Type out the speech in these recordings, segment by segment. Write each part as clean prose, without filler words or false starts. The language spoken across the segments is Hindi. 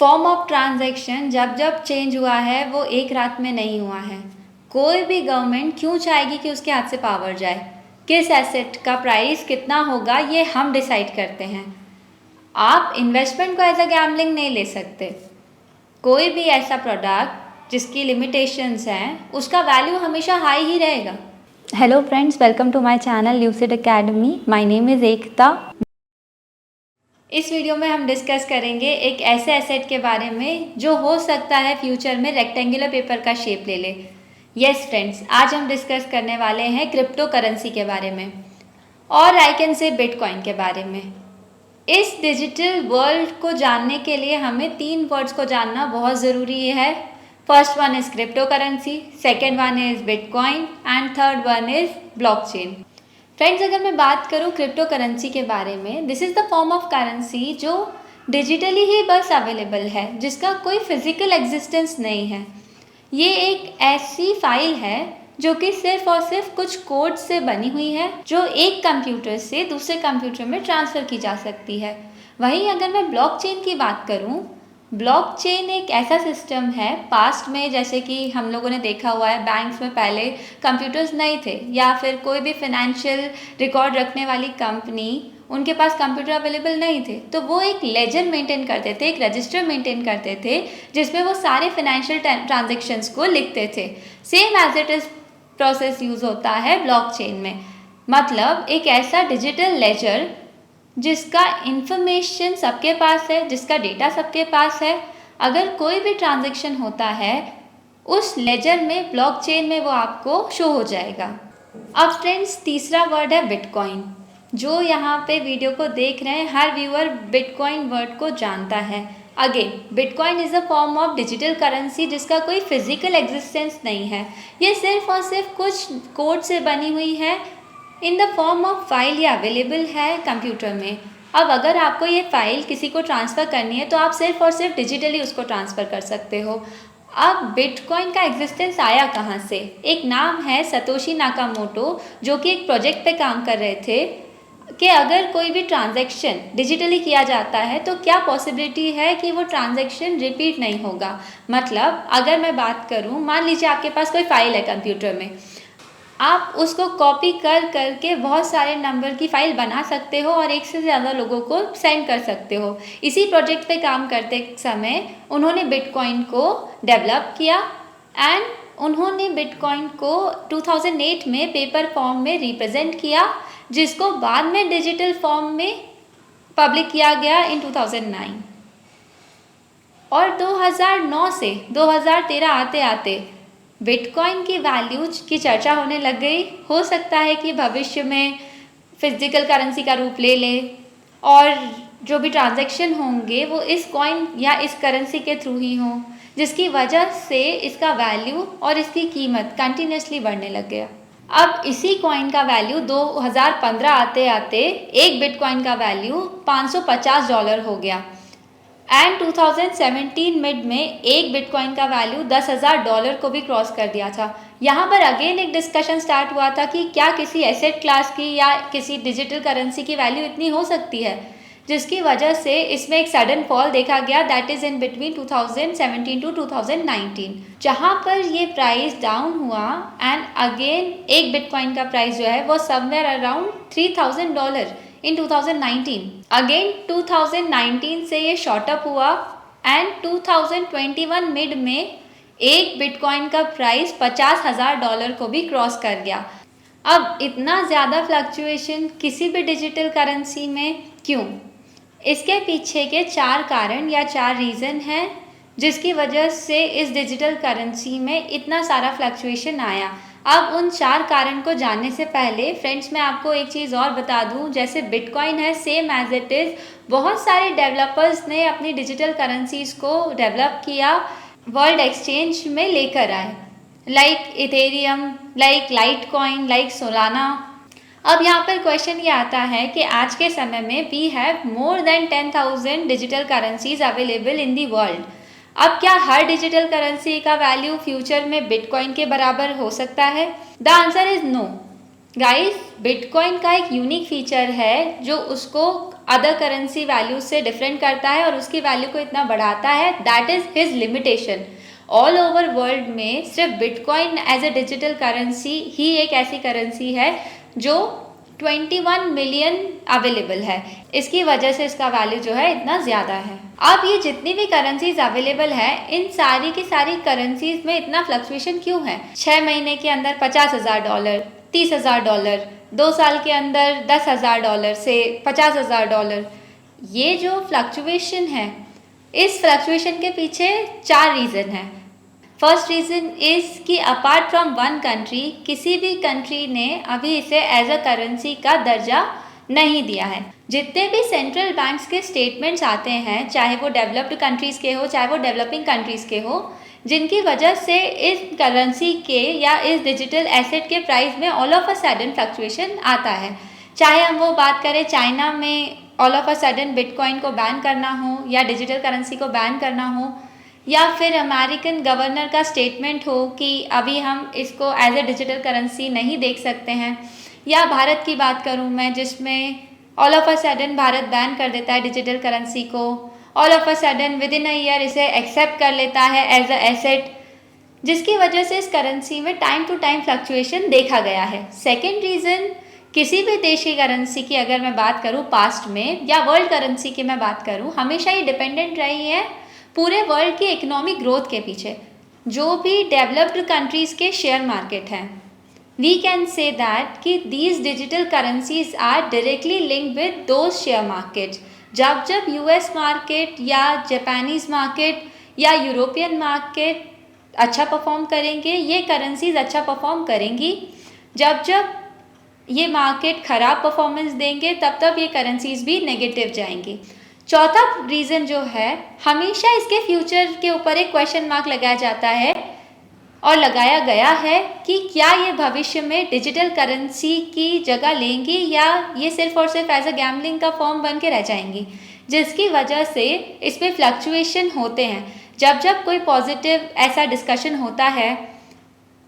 फॉर्म ऑफ ट्रांजैक्शन जब जब चेंज हुआ है वो एक रात में नहीं हुआ है। कोई भी गवर्नमेंट क्यों चाहेगी कि उसके हाथ से पावर जाए? किस एसेट का प्राइस कितना होगा ये हम डिसाइड करते हैं। आप इन्वेस्टमेंट को एज अ गैम्बलिंग नहीं ले सकते। कोई भी ऐसा प्रोडक्ट जिसकी लिमिटेशंस हैं उसका वैल्यू हमेशा हाई ही रहेगा। Hello friends, welcome to my channel Lucid Academy. My name is Ekta. इस वीडियो में हम डिस्कस करेंगे एक ऐसे एसेट के बारे में जो हो सकता है फ्यूचर में रेक्टेंगुलर पेपर का शेप ले ले। यस फ्रेंड्स, आज हम डिस्कस करने वाले हैं क्रिप्टो करेंसी के बारे में, और आई कैन से बिटकॉइन के बारे में। इस डिजिटल वर्ल्ड को जानने के लिए हमें 3 वर्ड्स को जानना बहुत ज़रूरी है। First one is crypto currency, second one is bitcoin and third one is blockchain. Friends, अगर मैं बात करूँ क्रिप्टो करेंसी के बारे में, this is the form of currency जो डिजिटली ही बस अवेलेबल है, जिसका कोई फिजिकल एग्जिस्टेंस नहीं है। ये एक ऐसी फाइल है जो कि सिर्फ और सिर्फ कुछ कोड से बनी हुई है, जो एक कंप्यूटर से दूसरे कंप्यूटर में ट्रांसफ़र की जा सकती है। वहीं अगर मैं ब्लॉकचेन की बात करूँ, ब्लॉकचेन एक ऐसा सिस्टम है, पास्ट में जैसे कि हम लोगों ने देखा हुआ है बैंक्स में पहले कंप्यूटर्स नहीं थे, या फिर कोई भी फाइनेंशियल रिकॉर्ड रखने वाली कंपनी, उनके पास कंप्यूटर अवेलेबल नहीं थे, तो वो एक लेजर मेंटेन करते थे, एक रजिस्टर मेंटेन करते थे जिसमें वो सारे फाइनेंशियल ट्रांजेक्शन्स को लिखते थे। Same as it is process use होता है ब्लॉकचेन में। मतलब एक ऐसा डिजिटल लेजर जिसका इंफॉर्मेशन सबके पास है, जिसका डेटा सबके पास है। अगर कोई भी ट्रांजैक्शन होता है उस लेजर में, ब्लॉकचेन में, वो आपको शो हो जाएगा। अब फ्रेंड्स, तीसरा वर्ड है बिटकॉइन। जो यहाँ पे वीडियो को देख रहे हैं, हर व्यूअर बिटकॉइन वर्ड को जानता है। Again, bitcoin is a form of digital currency जिसका कोई फिजिकल एग्जिस्टेंस नहीं है। ये सिर्फ और सिर्फ कुछ कोड से बनी हुई है, in the form of file ये अवेलेबल है कंप्यूटर में। अब अगर आपको ये फाइल किसी को ट्रांसफ़र करनी है तो आप सिर्फ और सिर्फ डिजिटली उसको ट्रांसफ़र कर सकते हो। अब बिटकॉइन का एग्जिस्टेंस आया कहाँ से? एक नाम है सतोशी नाकामोटो, जो कि एक प्रोजेक्ट पे काम कर रहे थे कि अगर कोई भी ट्रांजैक्शन डिजिटली किया जाता है तो क्या पॉसिबिलिटी है कि वो ट्रांजैक्शन रिपीट नहीं होगा। मतलब अगर मैं बात करूँ, मान लीजिए आपके पास कोई फाइल है कंप्यूटर में, आप उसको कॉपी कर करके बहुत सारे नंबर की फ़ाइल बना सकते हो और एक से ज़्यादा लोगों को सेंड कर सकते हो। इसी प्रोजेक्ट पे काम करते समय उन्होंने बिटकॉइन को डेवलप किया एंड उन्होंने बिटकॉइन को 2008 में पेपर फॉर्म में रिप्रेजेंट किया, जिसको बाद में डिजिटल फॉर्म में पब्लिक किया गया इन 2009। और 2009 से 2013 आते आते बिटकॉइन की वैल्यूज की चर्चा होने लग गई। हो सकता है कि भविष्य में फिजिकल करेंसी का रूप ले ले, और जो भी ट्रांजैक्शन होंगे वो इस कॉइन या इस करेंसी के थ्रू ही हों, जिसकी वजह से इसका वैल्यू और इसकी कीमत कंटिन्यूसली बढ़ने लग गया। अब इसी कॉइन का वैल्यू 2015 आते आते एक बिटकॉइन का वैल्यू $550 हो गया एंड 2017 मिड में एक बिटकॉइन का वैल्यू $10,000 को भी क्रॉस कर दिया था। यहाँ पर अगेन एक डिस्कशन स्टार्ट हुआ था कि क्या किसी एसेट क्लास की या किसी डिजिटल करेंसी की वैल्यू इतनी हो सकती है, जिसकी वजह से इसमें एक सडन फॉल देखा गया, that is in between 2017 to 2019, जहाँ पर ये प्राइस डाउन हुआ एंड अगेन एक बिटकॉइन का प्राइस जो है वो समवेयर अराउंड $3,000 इन 2019। अगेन 2019 से ये शॉर्ट अप हुआ एंड 2021 मिड में एक बिटकॉइन का प्राइस $50,000 को भी क्रॉस कर गया। अब इतना ज़्यादा फ्लक्चुएशन किसी भी डिजिटल करेंसी में क्यों? इसके पीछे के 4 कारण या 4 रीज़न हैं जिसकी वजह से इस डिजिटल करेंसी में इतना सारा फ्लक्चुएशन आया। अब उन 4 कारण को जानने से पहले फ्रेंड्स, मैं आपको एक चीज़ और बता दूं, जैसे बिटकॉइन है, सेम एज इट इज़ बहुत सारे डेवलपर्स ने अपनी डिजिटल करेंसीज़ को डेवलप किया, वर्ल्ड एक्सचेंज में लेकर आए, like Ethereum, like Litecoin, like Solana. अब यहाँ पर क्वेश्चन ये आता है कि आज के समय में we have more than 10,000 digital currencies available in the world. अब क्या हर डिजिटल करेंसी का वैल्यू फ्यूचर में बिटकॉइन के बराबर हो सकता है? The answer is no. Guys, bitcoin का एक यूनिक फीचर है जो उसको अदर करेंसी वैल्यू से डिफरेंट करता है और उसकी वैल्यू को इतना बढ़ाता है, that is his limitation. All over world में सिर्फ bitcoin as a digital currency ही एक ऐसी करेंसी है जो 21 मिलियन अवेलेबल है। इसकी वजह से इसका वैल्यू जो है इतना ज़्यादा है। अब ये जितनी भी करेंसीज अवेलेबल है, इन सारी की सारी करेंसीज में इतना फ्लक्चुएशन क्यों है? 6 महीने के अंदर $50,000, $30,000, 2 साल के अंदर $10,000 से $50,000। ये जो फ्लक्चुएशन है, इस फ्लक्चुएशन के पीछे 4 रीज़न है। फर्स्ट रीज़न इज़ कि अपार्ट फ्रॉम वन कंट्री, किसी भी कंट्री ने अभी इसे एज अ करेंसी का दर्जा नहीं दिया है। जितने भी सेंट्रल बैंक्स के स्टेटमेंट्स आते हैं, चाहे वो डेवलप्ड कंट्रीज़ के हो चाहे वो डेवलपिंग कंट्रीज़ के हो, जिनकी वजह से इस करेंसी के या इस डिजिटल एसेट के प्राइस में all of a sudden fluctuation आता है। चाहे हम वो बात करें चाइना में all of a sudden bitcoin को बैन करना हो या डिजिटल करेंसी को बैन करना हो, या फिर अमेरिकन गवर्नर का स्टेटमेंट हो कि अभी हम इसको एज ए डिजिटल करेंसी नहीं देख सकते हैं, या भारत की बात करूं मैं जिसमें all of a sudden Bharat ban कर देता है डिजिटल करेंसी को, all of a sudden with in a year इसे एक्सेप्ट कर लेता है एज अ एसेट, जिसकी वजह से इस करेंसी में टाइम टू टाइम फ्लक्चुएशन देखा गया है। सेकेंड रीज़न, किसी भी देश की करेंसी की अगर मैं बात करूं पास्ट में या वर्ल्ड करेंसी की मैं बात करूं, हमेशा ये डिपेंडेंट रही है पूरे वर्ल्ड की इकोनॉमिक ग्रोथ के पीछे। जो भी डेवलप्ड कंट्रीज़ के शेयर मार्केट हैं, वी कैन से दैट कि these digital currencies are directly linked with those share market. जब जब यूएस मार्केट या जापानीज़ मार्केट या यूरोपियन मार्केट अच्छा परफॉर्म करेंगे, ये करेंसीज अच्छा परफॉर्म करेंगी। जब जब ये मार्केट ख़राब परफॉर्मेंस देंगे, तब तब ये करेंसीज भी नेगेटिव जाएंगी। चौथा रीज़न जो है, हमेशा इसके फ्यूचर के ऊपर एक क्वेश्चन मार्क लगाया जाता है और लगाया गया है कि क्या ये भविष्य में डिजिटल करेंसी की जगह लेंगी या ये सिर्फ और सिर्फ एज अ गैम्बलिंग का फॉर्म बन के रह जाएंगी, जिसकी वजह से इसमें फ्लक्चुएशन होते हैं। जब जब कोई पॉजिटिव ऐसा डिस्कशन होता है,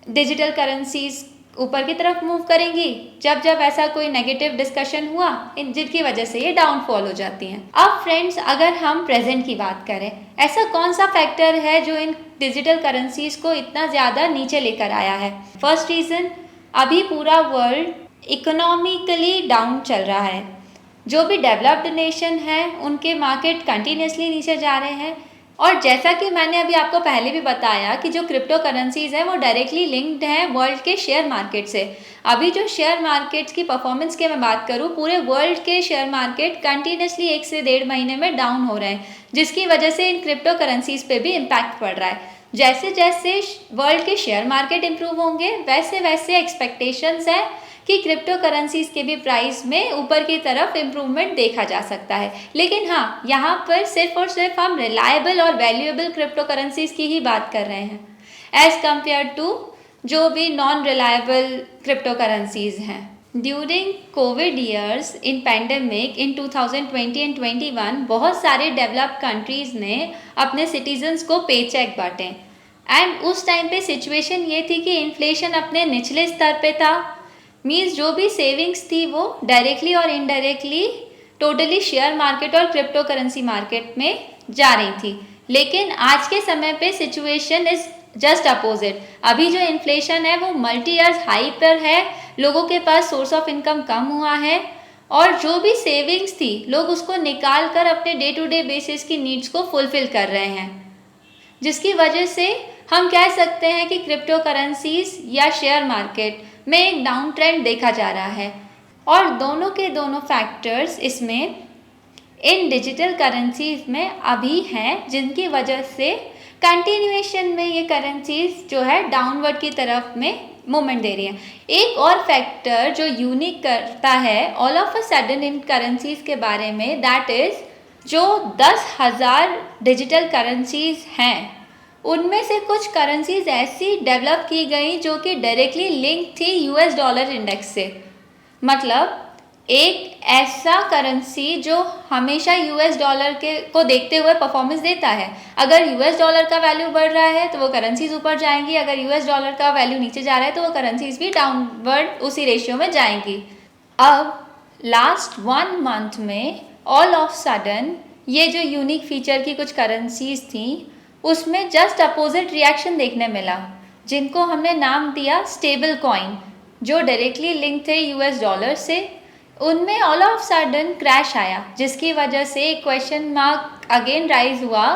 डिजिटल करेंसीज ऊपर की तरफ मूव करेंगी। जब जब ऐसा कोई नेगेटिव डिस्कशन हुआ, जिनकी वजह से ये डाउनफॉल हो जाती हैं। अब फ्रेंड्स, अगर हम प्रेजेंट की बात करें, ऐसा कौन सा फैक्टर है जो इन डिजिटल करेंसीज को इतना ज़्यादा नीचे लेकर आया है? फर्स्ट रीज़न, अभी पूरा वर्ल्ड इकोनॉमिकली डाउन चल रहा है। जो भी डेवलप्ड नेशन है उनके मार्केट कंटिन्यूसली नीचे जा रहे हैं। और जैसा कि मैंने अभी आपको पहले भी बताया कि जो क्रिप्टो करेंसीज हैं वो डायरेक्टली लिंक्ड हैं वर्ल्ड के शेयर मार्केट से। अभी जो शेयर मार्केट्स की परफॉर्मेंस की मैं बात करूं, पूरे वर्ल्ड के शेयर मार्केट कंटिन्यूसली 1 से 1.5 महीने में डाउन हो रहे हैं, जिसकी वजह से इन क्रिप्टो करेंसीज पे भी इम्पैक्ट पड़ रहा है। जैसे जैसे वर्ल्ड के शेयर मार्केट इंप्रूव होंगे, वैसे वैसे एक्सपेक्टेशंस है कि क्रिप्टो करेंसीज के भी प्राइस में ऊपर की तरफ इम्प्रूवमेंट देखा जा सकता है। लेकिन हाँ, यहाँ पर सिर्फ और सिर्फ हम रिलायबल और वैल्यूएबल क्रिप्टो करेंसीज की ही बात कर रहे हैं, एज कम्पेयर टू जो भी नॉन रिलायबल क्रिप्टो करेंसीज हैं। During Covid years in pandemic in 2020 and 21, बहुत सारे डेवलप्ड कंट्रीज़ ने अपने सिटीजन्स को पे चेक बांटे। एंड उस टाइम पे सिचुएशन ये थी कि इन्फ्लेशन अपने निचले स्तर पे था। मीन्स जो भी सेविंग्स थी वो डायरेक्टली और इनडायरेक्टली टोटली शेयर मार्केट और क्रिप्टो करेंसी मार्केट में जा रही थी। लेकिन आज के समय पे सिचुएशन इज जस्ट अपोजिट। अभी जो इन्फ्लेशन है वो मल्टी ईयर्स हाई पर है, लोगों के पास सोर्स ऑफ इनकम कम हुआ है और जो भी सेविंग्स थी लोग उसको निकाल कर अपने डे टू डे बेसिस की नीड्स को फुलफिल कर रहे हैं, जिसकी वजह से हम कह सकते हैं कि क्रिप्टो करेंसीज या शेयर मार्केट में एक डाउन ट्रेंड देखा जा रहा है। और दोनों के दोनों फैक्टर्स इसमें इन डिजिटल करेंसीज में अभी हैं, जिनकी वजह से कंटिन्यूएशन में ये करेंसीज जो है डाउनवर्ड की तरफ में मूवमेंट दे रही है। एक और फैक्टर जो यूनिक करता है all of a sudden in currencies के बारे में, दैट इज़ जो 10,000 डिजिटल करेंसीज हैं उनमें से कुछ करेंसीज ऐसी डेवलप की गई जो कि डायरेक्टली लिंक थी यूएस डॉलर इंडेक्स से। मतलब एक ऐसा करेंसी जो हमेशा यूएस डॉलर के को देखते हुए परफॉर्मेंस देता है। अगर यूएस डॉलर का वैल्यू बढ़ रहा है तो वो करेंसीज ऊपर जाएंगी, अगर यूएस डॉलर का वैल्यू नीचे जा रहा है तो वो करेंसीज भी डाउनवर्ड उसी रेशियो में जाएंगी। अब लास्ट 1 मंथ में ऑल ऑफ सडन ये जो यूनिक फीचर की कुछ करेंसीज थी उसमें जस्ट अपोजिट रिएक्शन देखने मिला, जिनको हमने नाम दिया स्टेबल कॉइन, जो डायरेक्टली लिंक थे यूएस डॉलर से। उनमें ऑल ऑफ सडन क्रैश आया, जिसकी वजह से क्वेश्चन मार्क अगेन राइज हुआ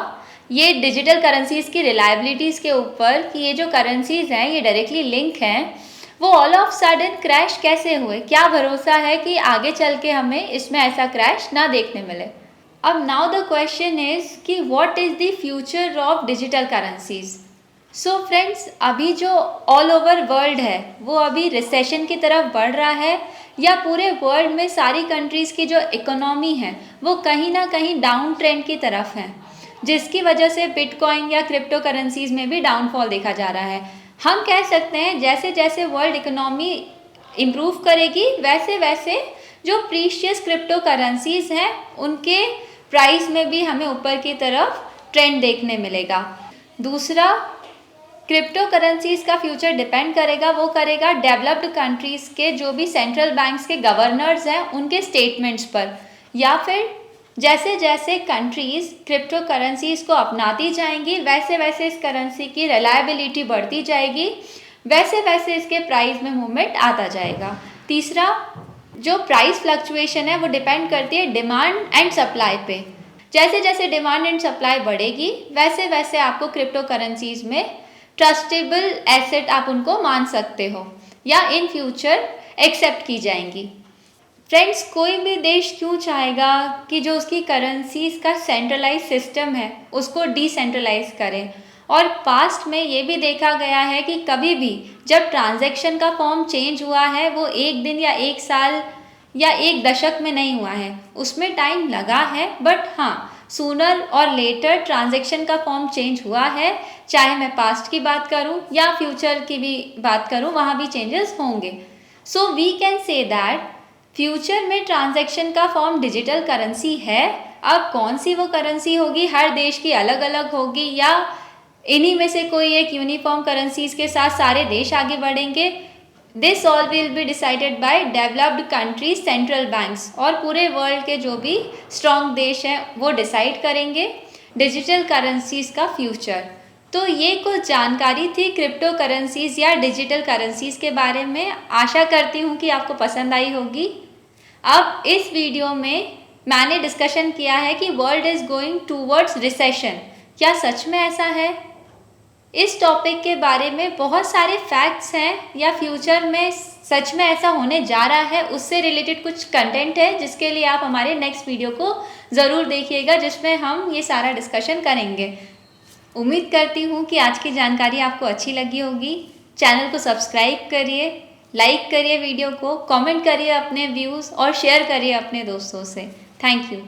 ये डिजिटल करेंसीज की रिलायबिलिटीज़ के ऊपर कि ये जो करेंसीज हैं ये डायरेक्टली लिंक हैं, वो ऑल ऑफ सडन क्रैश कैसे हुए। क्या भरोसा है कि आगे चल के हमें इसमें ऐसा क्रैश ना देखने मिले। अब नाउ द क्वेश्चन इज कि what is the future of digital currencies. So friends, अभी जो ऑल ओवर वर्ल्ड है वो अभी रिसेशन की तरफ बढ़ रहा है, या पूरे वर्ल्ड में सारी कंट्रीज़ की जो इकोनॉमी है वो कहीं ना कहीं डाउन ट्रेंड की तरफ है, जिसकी वजह से बिटकॉइन या क्रिप्टो करेंसीज में भी डाउनफॉल देखा जा रहा है। हम कह सकते हैं जैसे जैसे वर्ल्ड इकोनॉमी इम्प्रूव करेगी वैसे वैसे जो प्रीशियस क्रिप्टो करेंसीज हैं उनके प्राइस में भी हमें ऊपर की तरफ ट्रेंड देखने मिलेगा। दूसरा, क्रिप्टो करेंसीज का फ्यूचर डिपेंड करेगा, वो करेगा डेवलप्ड कंट्रीज़ के जो भी सेंट्रल बैंक्स के गवर्नर्स हैं उनके स्टेटमेंट्स पर, या फिर जैसे जैसे कंट्रीज़ क्रिप्टो करेंसीज को अपनाती जाएंगी वैसे वैसे इस करेंसी की रिलायबिलिटी बढ़ती जाएगी, वैसे वैसे इसके प्राइस में मूवमेंट आता जाएगा। तीसरा, जो प्राइस फ्लक्चुएशन है वो डिपेंड करती है डिमांड एंड सप्लाई पे। जैसे जैसे डिमांड एंड सप्लाई बढ़ेगी वैसे वैसे आपको क्रिप्टो करेंसीज में ट्रस्टेबल एसेट आप उनको मान सकते हो या इन फ्यूचर एक्सेप्ट की जाएंगी। फ्रेंड्स, कोई भी देश क्यों चाहेगा कि जो उसकी करेंसीज का सेंट्रलाइज सिस्टम है उसको डिसेंट्रलाइज करें। और पास्ट में ये भी देखा गया है कि कभी भी जब ट्रांजैक्शन का फॉर्म चेंज हुआ है वो 1 दिन या 1 साल या 1 दशक में नहीं हुआ है, उसमें टाइम लगा है, बट हाँ सूनर और लेटर ट्रांजैक्शन का फॉर्म चेंज हुआ है। चाहे मैं पास्ट की बात करूं या फ्यूचर की भी बात करूं, वहाँ भी चेंजेस होंगे। So we can say that future में ट्रांजैक्शन का फॉर्म डिजिटल करेंसी है। अब कौन सी वो करेंसी होगी, हर देश की अलग अलग होगी या इन्हीं में से कोई एक यूनिफॉर्म करेंसीज के साथ सारे देश आगे बढ़ेंगे, this all will be decided by developed countries central banks, और पूरे वर्ल्ड के जो भी स्ट्रॉन्ग देश हैं वो डिसाइड करेंगे डिजिटल करेंसीज का फ्यूचर। तो ये कुछ जानकारी थी क्रिप्टो करेंसीज या डिजिटल करेंसीज के बारे में। आशा करती हूँ कि आपको पसंद आई होगी। अब इस वीडियो में मैंने डिस्कशन किया है कि world is going towards recession. क्या सच में ऐसा है? इस टॉपिक के बारे में बहुत सारे फैक्ट्स हैं, या फ्यूचर में सच में ऐसा होने जा रहा है उससे रिलेटेड कुछ कंटेंट है, जिसके लिए आप हमारे नेक्स्ट वीडियो को ज़रूर देखिएगा, जिसमें हम ये सारा डिस्कशन करेंगे। उम्मीद करती हूँ कि आज की जानकारी आपको अच्छी लगी होगी। चैनल को सब्सक्राइब करिए, लाइक करिए वीडियो को, कमेंट करिए अपने व्यूज़ और शेयर करिए अपने दोस्तों से। Thank you.